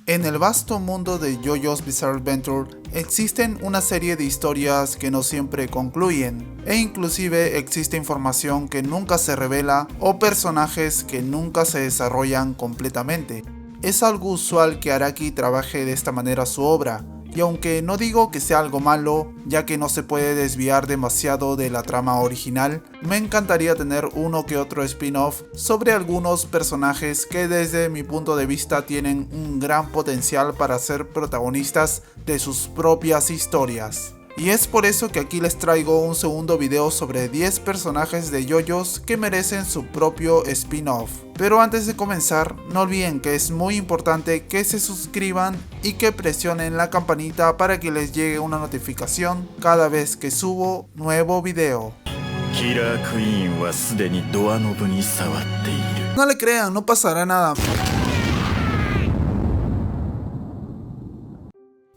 En el vasto mundo de JoJo's Bizarre Adventure existen una serie de historias que no siempre concluyen, e inclusive existe información que nunca se revela o personajes que nunca se desarrollan completamente. Es algo usual que Araki trabaje de esta manera su obra, y aunque no digo que sea algo malo, ya que no se puede desviar demasiado de la trama original, me encantaría tener uno que otro spin-off sobre algunos personajes que desde mi punto de vista tienen un gran potencial para ser protagonistas de sus propias historias. Y es por eso que aquí les traigo un segundo video sobre 10 personajes de JoJo's que merecen su propio spin-off. Pero antes de comenzar, no olviden que es muy importante que se suscriban y que presionen la campanita para que les llegue una notificación cada vez que subo nuevo video. No le crean, no pasará nada.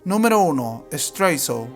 Número 1. Straizo.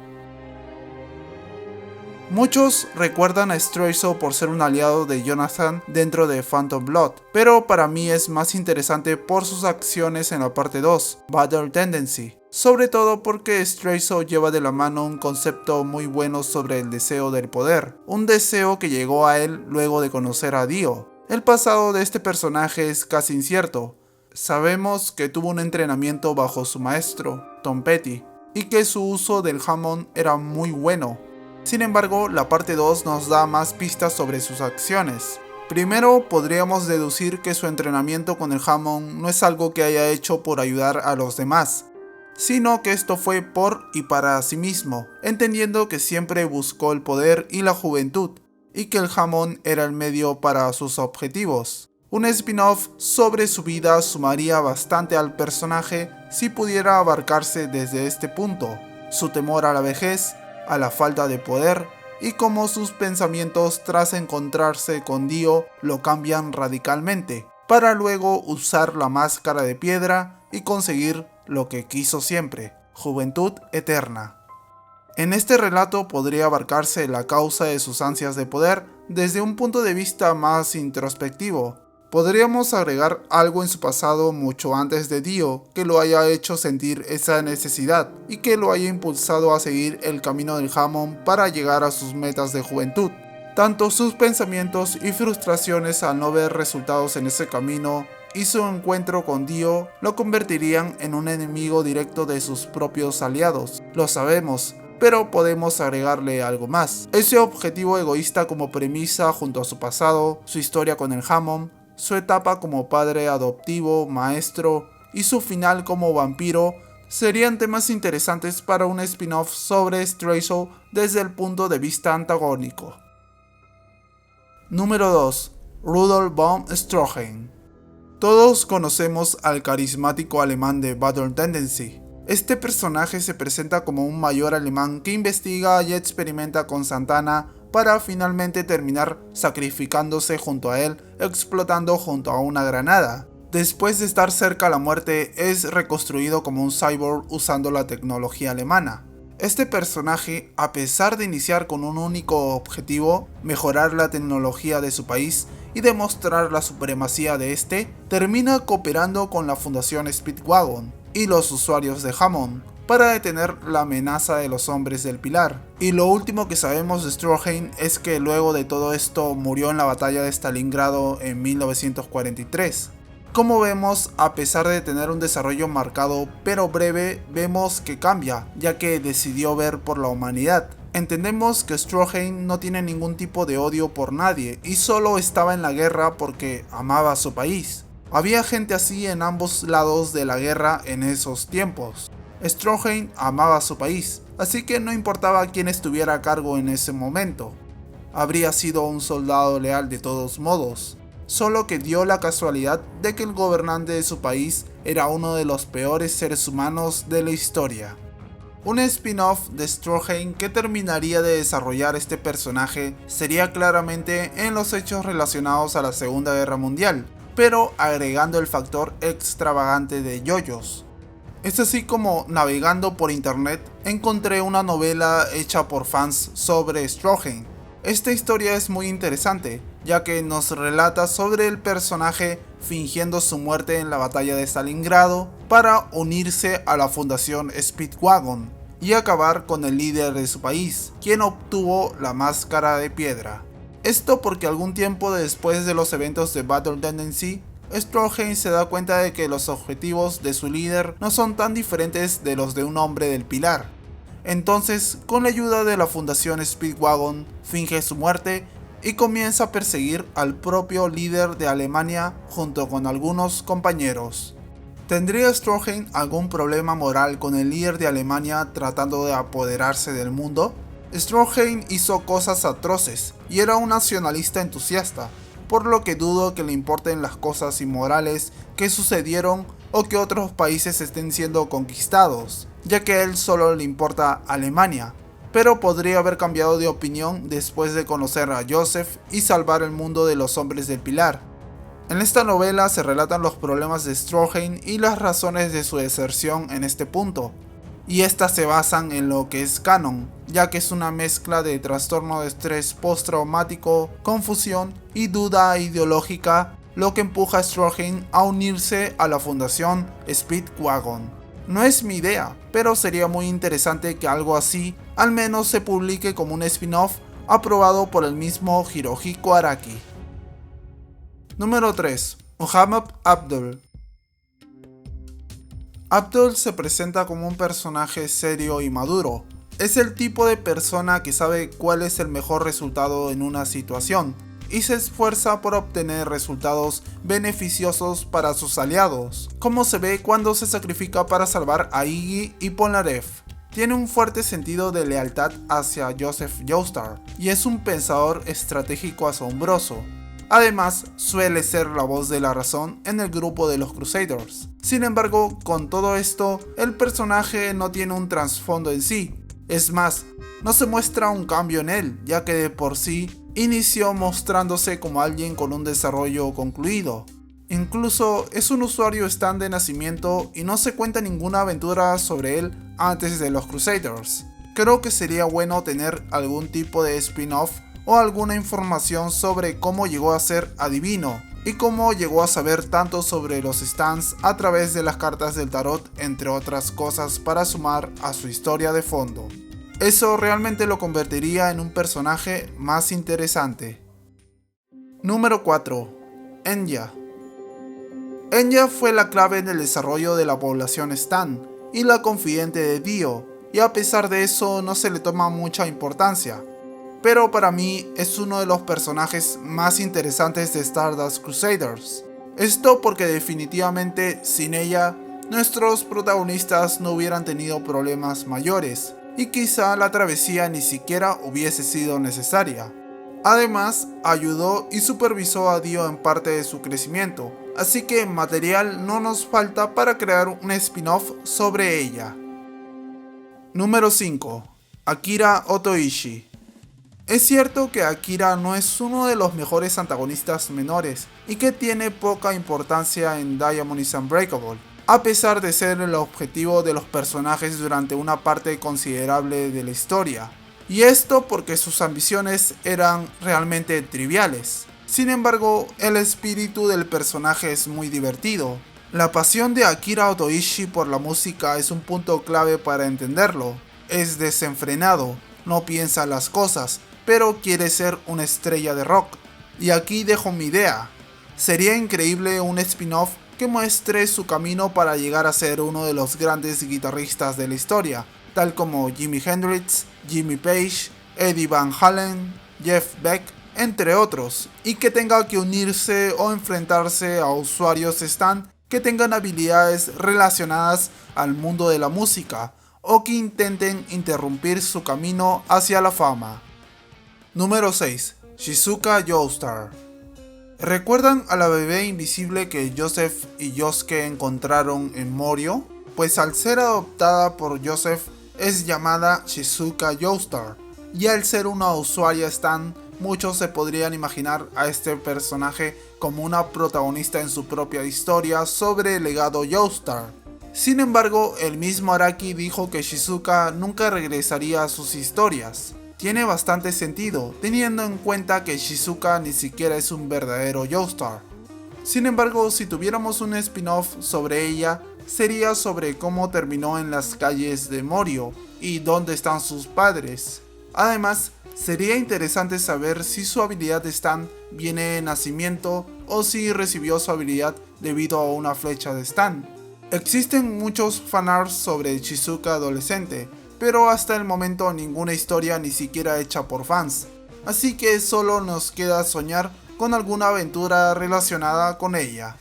Muchos recuerdan a Straizo por ser un aliado de Jonathan dentro de Phantom Blood, pero para mí es más interesante por sus acciones en la parte 2, Battle Tendency. Sobre todo porque Straizo lleva de la mano un concepto muy bueno sobre el deseo del poder, un deseo que llegó a él luego de conocer a Dio. El pasado de este personaje es casi incierto. Sabemos que tuvo un entrenamiento bajo su maestro, Tom Petty, y que su uso del Hamon era muy bueno. Sin embargo, la parte 2 nos da más pistas sobre sus acciones. Primero, podríamos deducir que su entrenamiento con el Hamon no es algo que haya hecho por ayudar a los demás, sino que esto fue por y para sí mismo, entendiendo que siempre buscó el poder y la juventud, y que el Hamon era el medio para sus objetivos. Un spin-off sobre su vida sumaría bastante al personaje si pudiera abarcarse desde este punto: su temor a la vejez, a la falta de poder, y cómo sus pensamientos tras encontrarse con Dio lo cambian radicalmente, para luego usar la máscara de piedra y conseguir lo que quiso siempre: juventud eterna. En este relato podría abarcarse la causa de sus ansias de poder desde un punto de vista más introspectivo. Podríamos agregar algo en su pasado mucho antes de Dio que lo haya hecho sentir esa necesidad y que lo haya impulsado a seguir el camino del Hamon para llegar a sus metas de juventud. Tanto sus pensamientos y frustraciones al no ver resultados en ese camino y su encuentro con Dio lo convertirían en un enemigo directo de sus propios aliados. Lo sabemos, pero podemos agregarle algo más. Ese objetivo egoísta como premisa junto a su pasado, su historia con el Hamon, su etapa como padre adoptivo, maestro y su final como vampiro serían temas interesantes para un spin-off sobre Straizo desde el punto de vista antagónico. Número 2. Rudolf von Stroheim. Todos conocemos al carismático alemán de Battle Tendency. Este personaje se presenta como un mayor alemán que investiga y experimenta con Santana para finalmente terminar sacrificándose junto a él, explotando junto a una granada. Después de estar cerca a la muerte, es reconstruido como un cyborg usando la tecnología alemana. Este personaje, a pesar de iniciar con un único objetivo, mejorar la tecnología de su país y demostrar la supremacía de este, termina cooperando con la Fundación Speedwagon y los usuarios de Hamon para detener la amenaza de los hombres del Pilar. Y lo último que sabemos de Stroheim es que luego de todo esto murió en la batalla de Stalingrado en 1943. Como vemos, a pesar de tener un desarrollo marcado pero breve, vemos que cambia, ya que decidió ver por la humanidad. Entendemos que Stroheim no tiene ningún tipo de odio por nadie y solo estaba en la guerra porque amaba a su país. Había gente así en ambos lados de la guerra en esos tiempos. Stroheim amaba a su país, así que no importaba quién estuviera a cargo en ese momento. Habría sido un soldado leal de todos modos, solo que dio la casualidad de que el gobernante de su país era uno de los peores seres humanos de la historia. Un spin-off de Stroheim que terminaría de desarrollar este personaje sería claramente en los hechos relacionados a la Segunda Guerra Mundial, pero agregando el factor extravagante de JoJo's. Es así como, navegando por internet, encontré una novela hecha por fans sobre Stroheim. Esta historia es muy interesante, ya que nos relata sobre el personaje fingiendo su muerte en la batalla de Stalingrado para unirse a la Fundación Speedwagon y acabar con el líder de su país, quien obtuvo la máscara de piedra. Esto porque algún tiempo después de los eventos de Battle Tendency, Stroheim se da cuenta de que los objetivos de su líder no son tan diferentes de los de un hombre del pilar. Entonces, con la ayuda de la Fundación Speedwagon, finge su muerte y comienza a perseguir al propio líder de Alemania junto con algunos compañeros. ¿Tendría Stroheim algún problema moral con el líder de Alemania tratando de apoderarse del mundo? Stroheim hizo cosas atroces y era un nacionalista entusiasta, por lo que dudo que le importen las cosas inmorales que sucedieron o que otros países estén siendo conquistados, ya que a él solo le importa Alemania, pero podría haber cambiado de opinión después de conocer a Joseph y salvar el mundo de los hombres del pilar. En esta novela se relatan los problemas de Stroheim y las razones de su deserción en este punto, y estas se basan en lo que es canon, ya que es una mezcla de trastorno de estrés postraumático, confusión y duda ideológica, lo que empuja a Stroheim a unirse a la Fundación Speedwagon. No es mi idea, pero sería muy interesante que algo así al menos se publique como un spin-off aprobado por el mismo Hirohiko Araki. Número 3. Muhammad Abdul. Abdul se presenta como un personaje serio y maduro. Es el tipo de persona que sabe cuál es el mejor resultado en una situación y se esfuerza por obtener resultados beneficiosos para sus aliados, como se ve cuando se sacrifica para salvar a Iggy y Polnareff. Tiene un fuerte sentido de lealtad hacia Joseph Joestar y es un pensador estratégico asombroso. Además, suele ser la voz de la razón en el grupo de los Crusaders. Sin embargo, con todo esto, el personaje no tiene un trasfondo en sí. Es más, no se muestra un cambio en él, ya que de por sí inició mostrándose como alguien con un desarrollo concluido. Incluso es un usuario stand de nacimiento y no se cuenta ninguna aventura sobre él antes de los Crusaders. Creo que sería bueno tener algún tipo de spin-off o alguna información sobre cómo llegó a ser adivino y cómo llegó a saber tanto sobre los stands a través de las cartas del tarot, entre otras cosas, para sumar a su historia de fondo. Eso realmente lo convertiría en un personaje más interesante. Número 4. Enya. Enya fue la clave en el desarrollo de la población Stan y la confidente de Dio, y a pesar de eso no se le toma mucha importancia. Pero para mí es uno de los personajes más interesantes de Stardust Crusaders. Esto porque definitivamente sin ella, nuestros protagonistas no hubieran tenido problemas mayores, y quizá la travesía ni siquiera hubiese sido necesaria. Además, ayudó y supervisó a Dio en parte de su crecimiento, así que material no nos falta para crear un spin-off sobre ella. Número 5. Akira Otoishi. Es cierto que Akira no es uno de los mejores antagonistas menores y que tiene poca importancia en Diamond is Unbreakable, a pesar de ser el objetivo de los personajes durante una parte considerable de la historia. Y esto porque sus ambiciones eran realmente triviales. Sin embargo, el espíritu del personaje es muy divertido. La pasión de Akira Otoishi por la música es un punto clave para entenderlo. Es desenfrenado, no piensa las cosas, pero quiere ser una estrella de rock. Y aquí dejo mi idea. Sería increíble un spin-off que muestre su camino para llegar a ser uno de los grandes guitarristas de la historia, tal como Jimi Hendrix, Jimmy Page, Eddie Van Halen, Jeff Beck, entre otros, y que tenga que unirse o enfrentarse a usuarios stand que tengan habilidades relacionadas al mundo de la música o que intenten interrumpir su camino hacia la fama. Número 6. Shizuka Joestar. ¿Recuerdan a la bebé invisible que Joseph y Yosuke encontraron en Morio? Pues al ser adoptada por Joseph es llamada Shizuka Joestar, y al ser una usuaria stan, muchos se podrían imaginar a este personaje como una protagonista en su propia historia sobre el legado Joestar. Sin embargo, el mismo Araki dijo que Shizuka nunca regresaría a sus historias. Tiene bastante sentido, teniendo en cuenta que Shizuka ni siquiera es un verdadero Joestar. Sin embargo, si tuviéramos un spin-off sobre ella, sería sobre cómo terminó en las calles de Morio y dónde están sus padres. Además, sería interesante saber si su habilidad Stan viene de nacimiento o si recibió su habilidad debido a una flecha de Stan. Existen muchos fanarts sobre Shizuka adolescente, pero hasta el momento ninguna historia ni siquiera hecha por fans, así que solo nos queda soñar con alguna aventura relacionada con ella.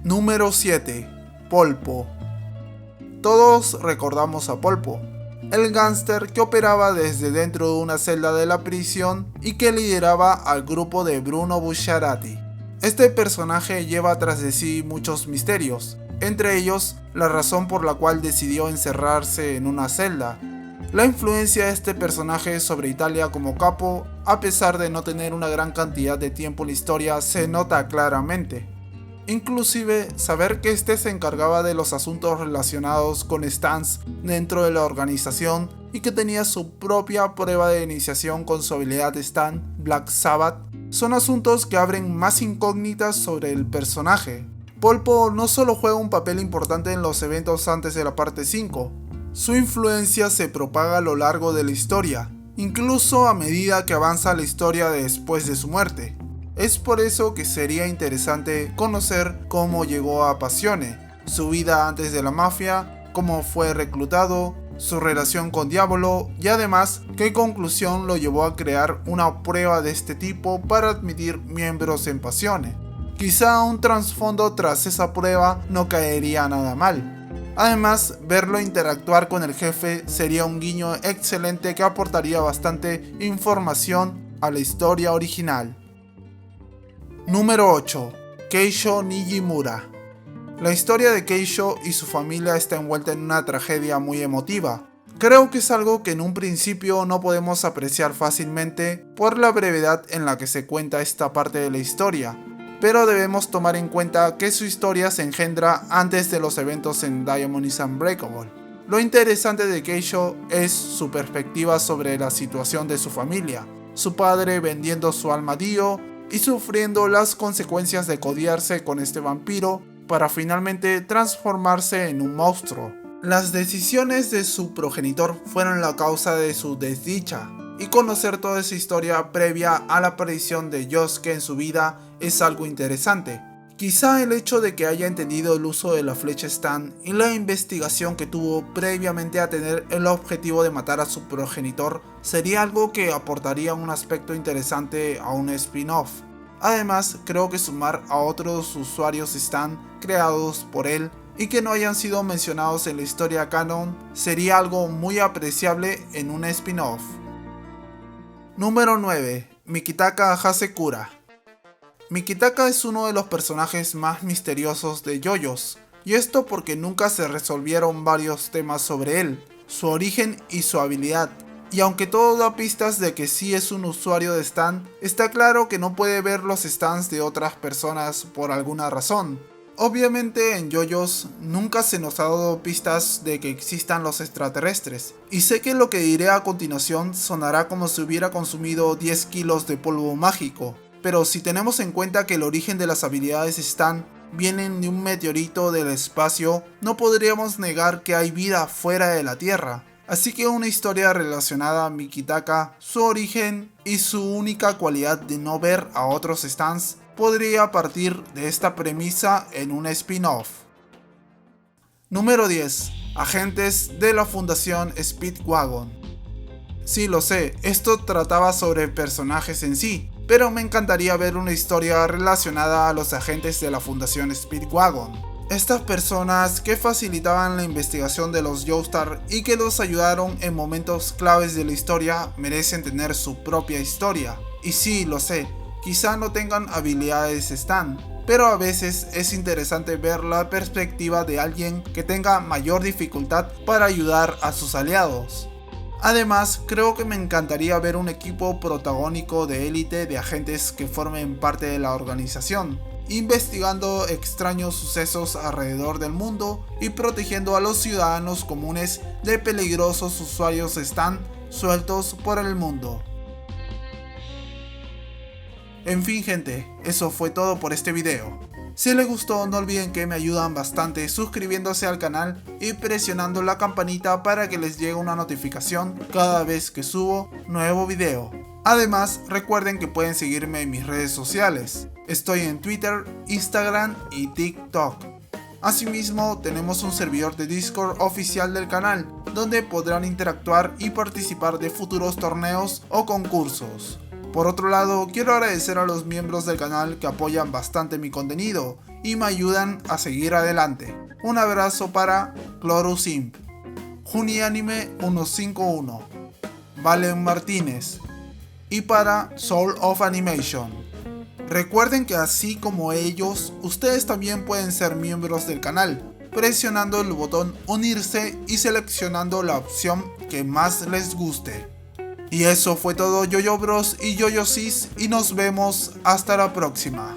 Número 7. Polpo. Todos recordamos a Polpo, el gángster que operaba desde dentro de una celda de la prisión y que lideraba al grupo de Bruno Bucciarati. Este personaje lleva tras de sí muchos misterios, entre ellos la razón por la cual decidió encerrarse en una celda. La influencia de este personaje sobre Italia como capo, a pesar de no tener una gran cantidad de tiempo en la historia, se nota claramente. Inclusive, saber que este se encargaba de los asuntos relacionados con Stans dentro de la organización y que tenía su propia prueba de iniciación con su habilidad Stan, Black Sabbath, son asuntos que abren más incógnitas sobre el personaje. Polpo no solo juega un papel importante en los eventos antes de la parte 5, su influencia se propaga a lo largo de la historia, incluso a medida que avanza la historia después de su muerte. Es por eso que sería interesante conocer cómo llegó a Passione, su vida antes de la mafia, cómo fue reclutado, su relación con Diavolo y además qué conclusión lo llevó a crear una prueba de este tipo para admitir miembros en Passione. Quizá un trasfondo tras esa prueba no caería nada mal. Además, verlo interactuar con el jefe sería un guiño excelente que aportaría bastante información a la historia original. Número 8. Keisho Nijimura. La historia de Keisho y su familia está envuelta en una tragedia muy emotiva. Creo que es algo que en un principio no podemos apreciar fácilmente por la brevedad en la que se cuenta esta parte de la historia, pero debemos tomar en cuenta que su historia se engendra antes de los eventos en Diamond is Unbreakable. Lo interesante de Keisho es su perspectiva sobre la situación de su familia, su padre vendiendo su alma a Dio y sufriendo las consecuencias de codiarse con este vampiro para finalmente transformarse en un monstruo. Las decisiones de su progenitor fueron la causa de su desdicha, y conocer toda esa historia previa a la aparición de Yosuke en su vida es algo interesante. Quizá el hecho de que haya entendido el uso de la flecha Stan y la investigación que tuvo previamente a tener el objetivo de matar a su progenitor sería algo que aportaría un aspecto interesante a un spin-off. Además, creo que sumar a otros usuarios Stan creados por él y que no hayan sido mencionados en la historia canon sería algo muy apreciable en un spin-off. Número 9. Mikitaka Hasekura. Mikitaka es uno de los personajes más misteriosos de JoJo's, y esto porque nunca se resolvieron varios temas sobre él, su origen y su habilidad. Y aunque todo da pistas de que sí es un usuario de Stan, está claro que no puede ver los Stans de otras personas por alguna razón. Obviamente en JoJo's nunca se nos ha dado pistas de que existan los extraterrestres, y sé que lo que diré a continuación sonará como si hubiera consumido 10 kilos de polvo mágico, pero si tenemos en cuenta que el origen de las habilidades Stan vienen de un meteorito del espacio, no podríamos negar que hay vida fuera de la Tierra. Así que una historia relacionada a Mikitaka, su origen y su única cualidad de no ver a otros Stans podría partir de esta premisa en un spin-off. Número 10. Agentes de la Fundación Speedwagon. Sí, lo sé, esto trataba sobre personajes en sí, pero me encantaría ver una historia relacionada a los agentes de la Fundación Speedwagon. Estas personas que facilitaban la investigación de los Joestar y que los ayudaron en momentos claves de la historia merecen tener su propia historia. Y sí, lo sé, quizá no tengan habilidades Stan, pero a veces es interesante ver la perspectiva de alguien que tenga mayor dificultad para ayudar a sus aliados. Además, creo que me encantaría ver un equipo protagónico de élite de agentes que formen parte de la organización, investigando extraños sucesos alrededor del mundo y protegiendo a los ciudadanos comunes de peligrosos usuarios Stan sueltos por el mundo. En fin gente, eso fue todo por este video. Si les gustó no olviden que me ayudan bastante suscribiéndose al canal y presionando la campanita para que les llegue una notificación cada vez que subo nuevo video. Además recuerden que pueden seguirme en mis redes sociales. Estoy en Twitter, Instagram y TikTok. Asimismo tenemos un servidor de Discord oficial del canal donde podrán interactuar y participar de futuros torneos o concursos. Por otro lado, quiero agradecer a los miembros del canal que apoyan bastante mi contenido y me ayudan a seguir adelante. Un abrazo para Clorus Imp, Junianime 151, Valen Martínez y para Soul of Animation. Recuerden que así como ellos, ustedes también pueden ser miembros del canal, presionando el botón unirse y seleccionando la opción que más les guste. Y eso fue todo, Yoyo Bros y Yoyo Sis, y nos vemos hasta la próxima.